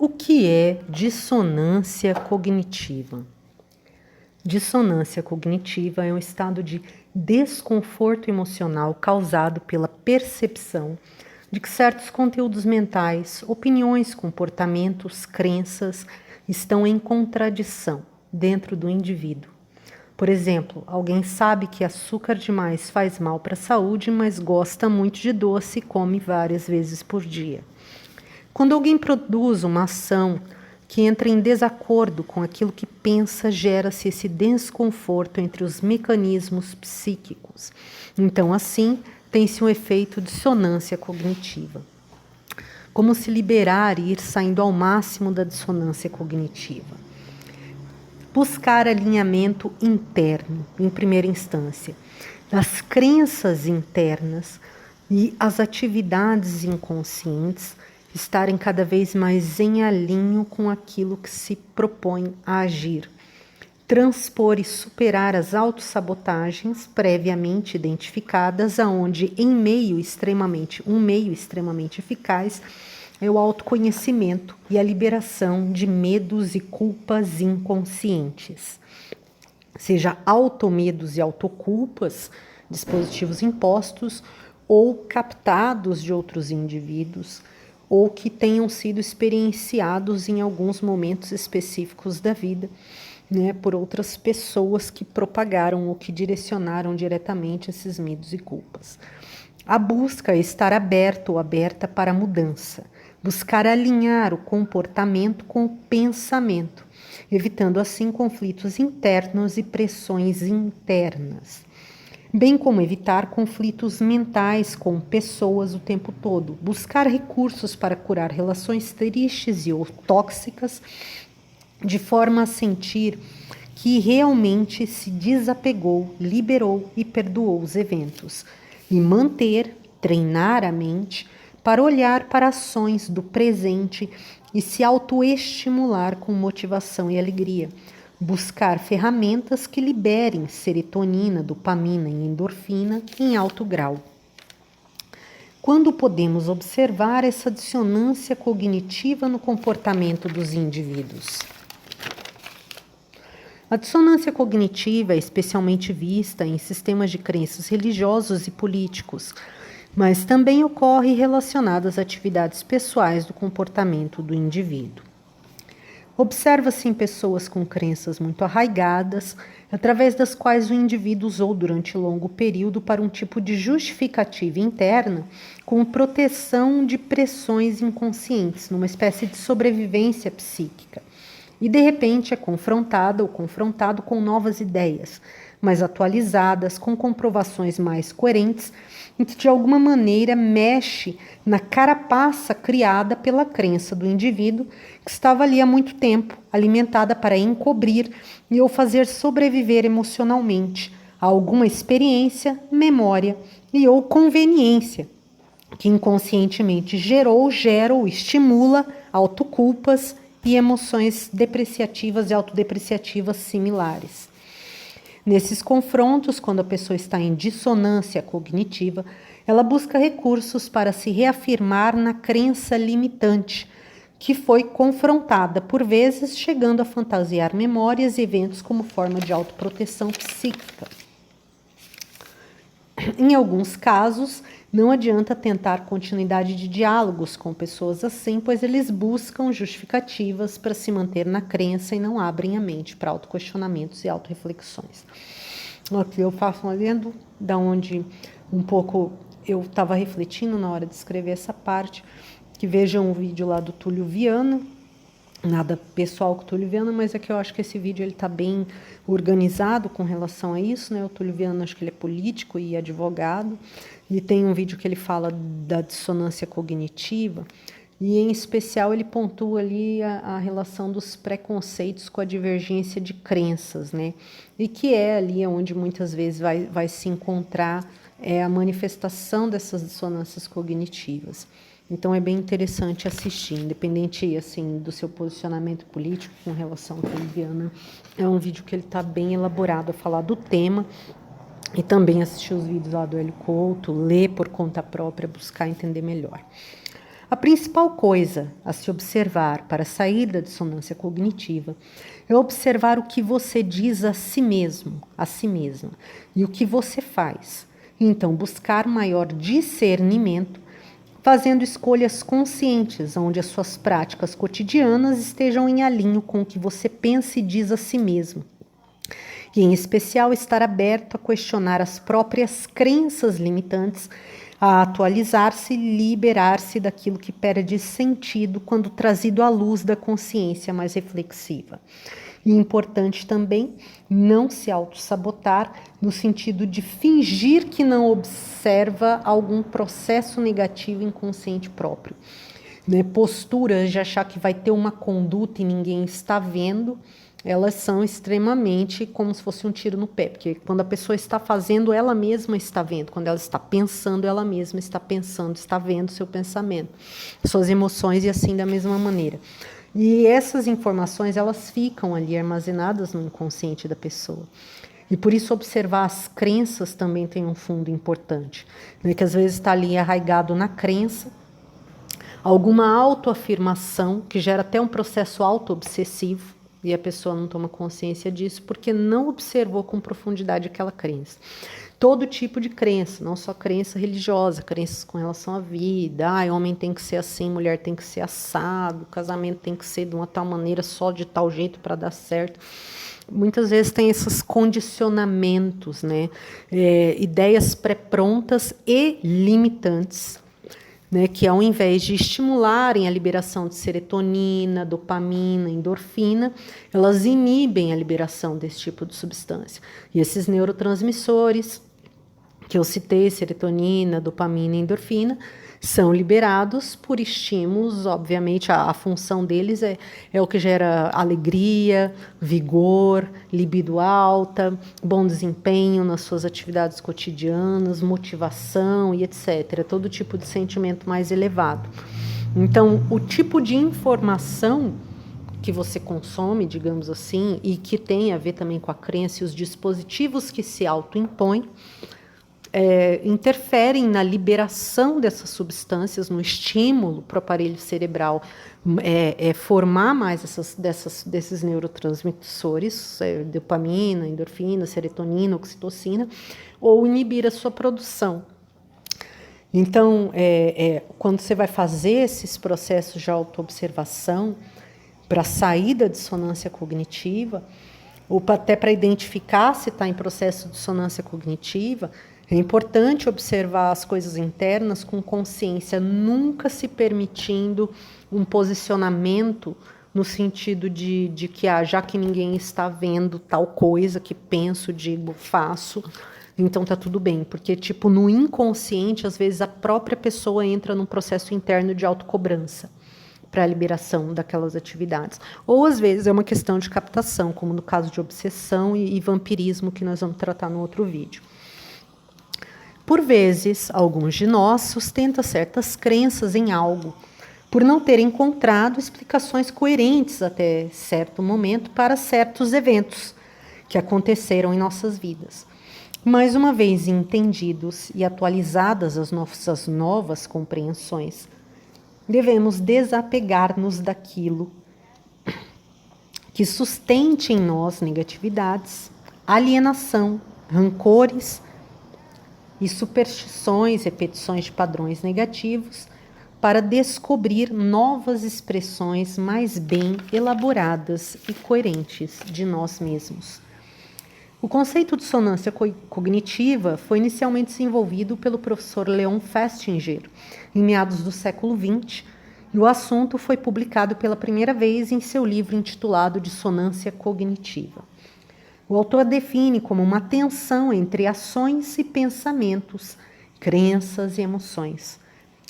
O que é dissonância cognitiva? Dissonância cognitiva é um estado de desconforto emocional causado pela percepção de que certos conteúdos mentais, opiniões, comportamentos, crenças estão em contradição dentro do indivíduo. Por exemplo, alguém sabe que açúcar demais faz mal para a saúde, mas gosta muito de doce e come várias vezes por dia. Quando alguém produz uma ação que entra em desacordo com aquilo que pensa, gera-se esse desconforto entre os mecanismos psíquicos. Então, assim, tem-se um efeito de dissonância cognitiva. Como se liberar e ir saindo ao máximo da dissonância cognitiva? Buscar alinhamento interno, em primeira instância, das crenças internas e as atividades inconscientes estarem cada vez mais em alinho com aquilo que se propõe a agir. Transpor e superar as autossabotagens previamente identificadas, aonde um meio extremamente eficaz é o autoconhecimento e a liberação de medos e culpas inconscientes. Seja automedos e autoculpas, dispositivos impostos, ou captados de outros indivíduos, ou que tenham sido experienciados em alguns momentos específicos da vida, por outras pessoas que propagaram ou que direcionaram diretamente esses medos e culpas. A busca é estar aberto ou aberta para a mudança, buscar alinhar o comportamento com o pensamento, evitando assim conflitos internos e pressões internas, bem como evitar conflitos mentais com pessoas o tempo todo, buscar recursos para curar relações tristes e ou tóxicas, de forma a sentir que realmente se desapegou, liberou e perdoou os eventos, e treinar a mente para olhar para ações do presente e se autoestimular com motivação e alegria. Buscar ferramentas que liberem serotonina, dopamina e endorfina em alto grau. Quando podemos observar essa dissonância cognitiva no comportamento dos indivíduos? A dissonância cognitiva é especialmente vista em sistemas de crenças religiosos e políticos, mas também ocorre relacionada às atividades pessoais do comportamento do indivíduo. Observa-se em pessoas com crenças muito arraigadas, através das quais o indivíduo usou durante longo período para um tipo de justificativa interna, com proteção de pressões inconscientes, numa espécie de sobrevivência psíquica. E de repente é confrontada ou confrontado com novas ideias, mais atualizadas, com comprovações mais coerentes, e que de alguma maneira mexe na carapaça criada pela crença do indivíduo que estava ali há muito tempo, alimentada para encobrir e ou fazer sobreviver emocionalmente a alguma experiência, memória e ou conveniência que inconscientemente gera ou estimula autoculpas e emoções depreciativas e autodepreciativas similares. Nesses confrontos, quando a pessoa está em dissonância cognitiva, ela busca recursos para se reafirmar na crença limitante, que foi confrontada, por vezes, chegando a fantasiar memórias e eventos como forma de autoproteção psíquica. Em alguns casos, não adianta tentar continuidade de diálogos com pessoas assim, pois eles buscam justificativas para se manter na crença e não abrem a mente para autoquestionamentos e autorreflexões. Aqui eu faço um adendo, da onde um pouco eu estava refletindo na hora de escrever essa parte, que vejam um vídeo lá do Túlio Viana, nada pessoal com o Túlio Viana, mas é que eu acho que esse vídeo está bem organizado com relação a isso, né? O Túlio Viana, acho que ele é político e advogado, e tem um vídeo que ele fala da dissonância cognitiva, e em especial ele pontua ali a relação dos preconceitos com a divergência de crenças, né? E que é ali onde muitas vezes vai se encontrar a manifestação dessas dissonâncias cognitivas. Então é bem interessante assistir, independente assim do seu posicionamento político com relação à Viana. É um vídeo que ele está bem elaborado a falar do tema, e também assistir os vídeos lá do Hélio Couto, ler por conta própria, buscar entender melhor. A principal coisa a se observar para sair da dissonância cognitiva é observar o que você diz a si mesmo, a si mesma, e o que você faz. Então, buscar maior discernimento, fazendo escolhas conscientes, onde as suas práticas cotidianas estejam em alinho com o que você pensa e diz a si mesmo. E, em especial, estar aberto a questionar as próprias crenças limitantes, a atualizar-se e liberar-se daquilo que perde sentido quando trazido à luz da consciência mais reflexiva. E importante também não se auto-sabotar no sentido de fingir que não observa algum processo negativo inconsciente próprio. Né? Posturas de achar que vai ter uma conduta e ninguém está vendo, elas são extremamente como se fosse um tiro no pé, porque quando a pessoa está fazendo, ela mesma está vendo. Quando ela está pensando, ela mesma está pensando, está vendo seu pensamento, suas emoções e assim da mesma maneira. E essas informações, elas ficam ali armazenadas no inconsciente da pessoa. E por isso observar as crenças também tem um fundo importante, né? Que às vezes está ali arraigado na crença, alguma autoafirmação que gera até um processo auto-obsessivo, e a pessoa não toma consciência disso porque não observou com profundidade aquela crença. Todo tipo de crença, não só crença religiosa, crenças com relação à vida, homem tem que ser assim, mulher tem que ser assado, casamento tem que ser de uma tal maneira, só de tal jeito para dar certo. Muitas vezes tem esses condicionamentos, né? Ideias pré-prontas e limitantes, né, que ao invés de estimularem a liberação de serotonina, dopamina, endorfina, elas inibem a liberação desse tipo de substância. E esses neurotransmissores que eu citei, serotonina, dopamina e endorfina, são liberados por estímulos, obviamente a função deles é o que gera alegria, vigor, libido alta, bom desempenho nas suas atividades cotidianas, motivação e etc. Todo tipo de sentimento mais elevado. Então, o tipo de informação que você consome, digamos assim, e que tem a ver também com a crença e os dispositivos que se autoimpõem, interferem na liberação dessas substâncias, no estímulo para o aparelho cerebral formar mais desses neurotransmissores, dopamina, endorfina, serotonina, oxitocina, ou inibir a sua produção. Então, quando você vai fazer esses processos de autoobservação para sair da dissonância cognitiva, ou até para identificar se está em processo de dissonância cognitiva, é importante observar as coisas internas com consciência, nunca se permitindo um posicionamento no sentido de que, já que ninguém está vendo tal coisa que penso, digo, faço, então tá tudo bem. Porque, no inconsciente, às vezes a própria pessoa entra num processo interno de autocobrança para a liberação daquelas atividades. Ou, às vezes, é uma questão de captação, como no caso de obsessão e vampirismo, que nós vamos tratar no outro vídeo. Por vezes, alguns de nós sustentam certas crenças em algo, por não ter encontrado explicações coerentes até certo momento para certos eventos que aconteceram em nossas vidas. Mas, uma vez entendidos e atualizadas as nossas novas compreensões, devemos desapegar-nos daquilo que sustente em nós negatividades, alienação, rancores e superstições, repetições de padrões negativos, para descobrir novas expressões mais bem elaboradas e coerentes de nós mesmos. O conceito de dissonância cognitiva foi inicialmente desenvolvido pelo professor Leon Festinger, em meados do século XX, e o assunto foi publicado pela primeira vez em seu livro intitulado Dissonância Cognitiva. O autor define como uma tensão entre ações e pensamentos, crenças e emoções.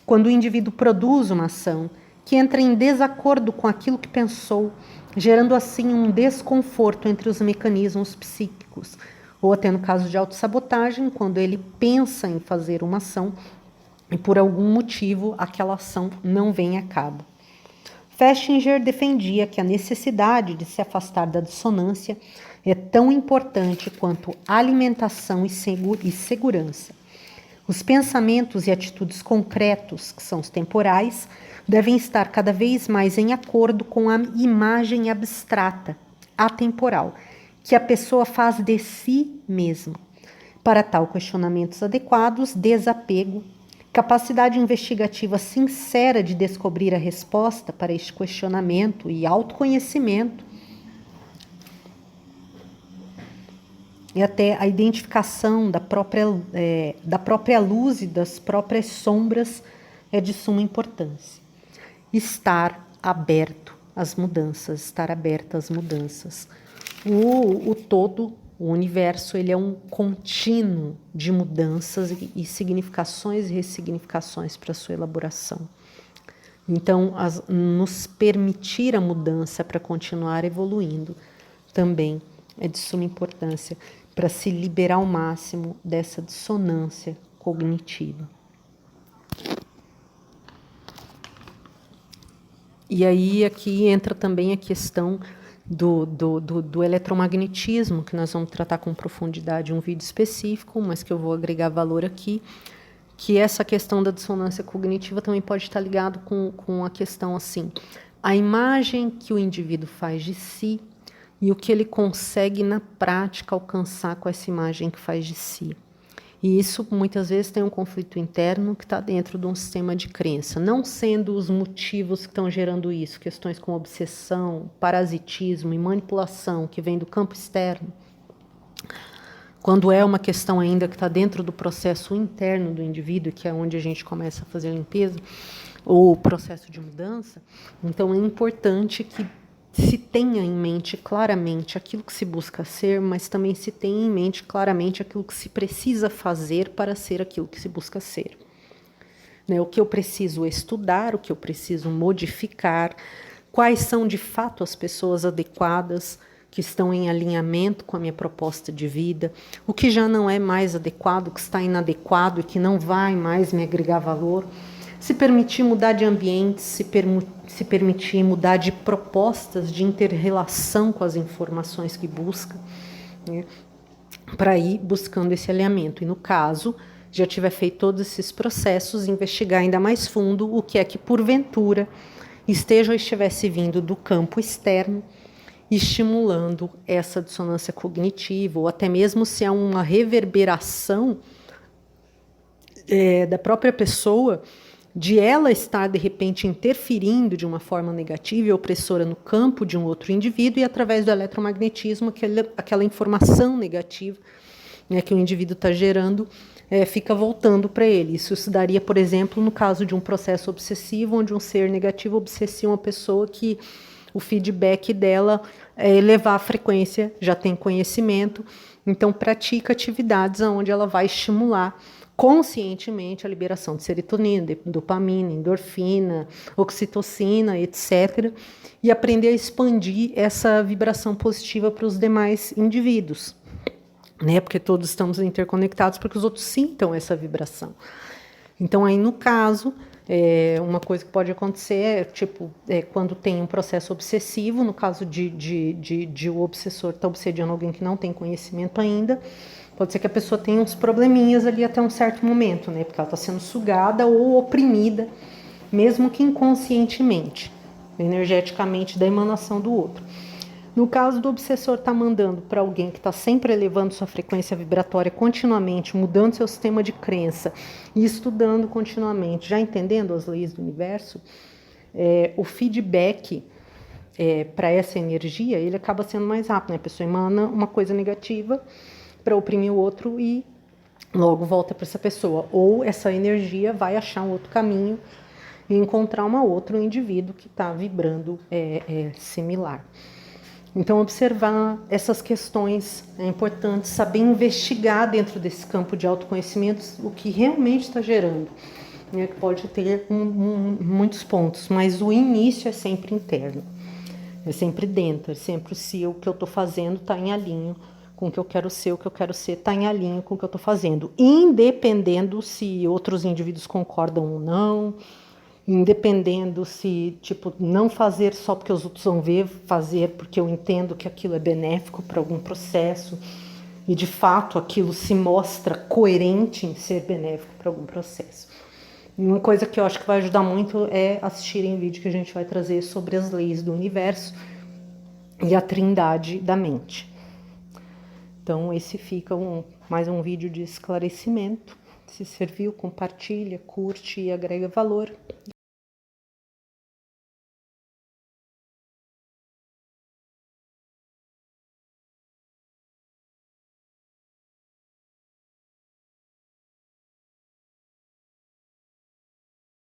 Quando o indivíduo produz uma ação que entra em desacordo com aquilo que pensou, gerando assim um desconforto entre os mecanismos psíquicos, ou até no caso de autossabotagem, quando ele pensa em fazer uma ação e por algum motivo aquela ação não vem a cabo. Festinger defendia que a necessidade de se afastar da dissonância é tão importante quanto alimentação e segurança. Os pensamentos e atitudes concretos, que são os temporais, devem estar cada vez mais em acordo com a imagem abstrata, atemporal, que a pessoa faz de si mesma. Para tal questionamentos adequados, desapego, capacidade investigativa sincera de descobrir a resposta para este questionamento e autoconhecimento, e até a identificação da própria luz e das próprias sombras é de suma importância. Estar aberto às mudanças, estar aberto às mudanças. O todo, o universo, ele é um contínuo de mudanças e significações e ressignificações para a sua elaboração. Então, nos permitir a mudança para continuar evoluindo também é de suma importância para se liberar ao máximo dessa dissonância cognitiva. E aí aqui entra também a questão do eletromagnetismo, que nós vamos tratar com profundidade em um vídeo específico, mas que eu vou agregar valor aqui, que essa questão da dissonância cognitiva também pode estar ligado com a questão assim, a imagem que o indivíduo faz de si e o que ele consegue na prática alcançar com essa imagem que faz de si. E isso muitas vezes tem um conflito interno que está dentro de um sistema de crença, não sendo os motivos que estão gerando isso, questões como obsessão, parasitismo e manipulação que vem do campo externo. Quando é uma questão ainda que está dentro do processo interno do indivíduo, que é onde a gente começa a fazer a limpeza, ou o processo de mudança, então é importante que se tenha em mente claramente aquilo que se busca ser, mas também se tenha em mente claramente aquilo que se precisa fazer para ser aquilo que se busca ser. Né? O que eu preciso estudar, o que eu preciso modificar, quais são de fato as pessoas adequadas que estão em alinhamento com a minha proposta de vida, o que já não é mais adequado, o que está inadequado e que não vai mais me agregar valor. Se permitir mudar de ambiente, se permitir mudar de propostas de inter-relação com as informações que busca, né, para ir buscando esse alinhamento. E no caso, já tiver feito todos esses processos, investigar ainda mais fundo o que é que, porventura, esteja ou estivesse vindo do campo externo, estimulando essa dissonância cognitiva, ou até mesmo se há uma reverberação da própria pessoa, de ela estar, de repente, interferindo de uma forma negativa e opressora no campo de um outro indivíduo e, através do eletromagnetismo, aquela informação negativa, né, que o indivíduo está gerando, fica voltando para ele. Isso se daria, por exemplo, no caso de um processo obsessivo, onde um ser negativo obsessia uma pessoa que o feedback dela é elevar a frequência, já tem conhecimento, então pratica atividades onde ela vai estimular conscientemente a liberação de serotonina, de dopamina, endorfina, oxitocina, etc. E aprender a expandir essa vibração positiva para os demais indivíduos, né? Porque todos estamos interconectados para que os outros sintam essa vibração. Então, aí no caso, uma coisa que pode acontecer é quando tem um processo obsessivo, no caso de o obsessor estar obsediando alguém que não tem conhecimento ainda, pode ser que a pessoa tenha uns probleminhas ali até um certo momento, né? Porque ela está sendo sugada ou oprimida, mesmo que inconscientemente, energeticamente, da emanação do outro. No caso do obsessor estar mandando para alguém que está sempre elevando sua frequência vibratória continuamente, mudando seu sistema de crença e estudando continuamente, já entendendo as leis do universo, o feedback para essa energia, ele acaba sendo mais rápido, né? A pessoa emana uma coisa negativa para oprimir o outro e logo volta para essa pessoa. Ou essa energia vai achar um outro caminho e encontrar um outro indivíduo que está vibrando similar. Então, observar essas questões é importante, saber investigar dentro desse campo de autoconhecimento o que realmente está gerando, né, que pode ter muitos pontos, mas o início é sempre interno, é sempre dentro, é sempre se o que eu estou fazendo está em alinho com o que eu quero ser, o que eu quero ser está em alinho com o que eu estou fazendo, independendo se outros indivíduos concordam ou não, independendo se, não fazer só porque os outros vão ver, fazer porque eu entendo que aquilo é benéfico para algum processo, e de fato aquilo se mostra coerente em ser benéfico para algum processo. E uma coisa que eu acho que vai ajudar muito é assistirem o vídeo que a gente vai trazer sobre as leis do universo e a trindade da mente. Então esse fica mais um vídeo de esclarecimento. Se serviu, compartilha, curte e agrega valor.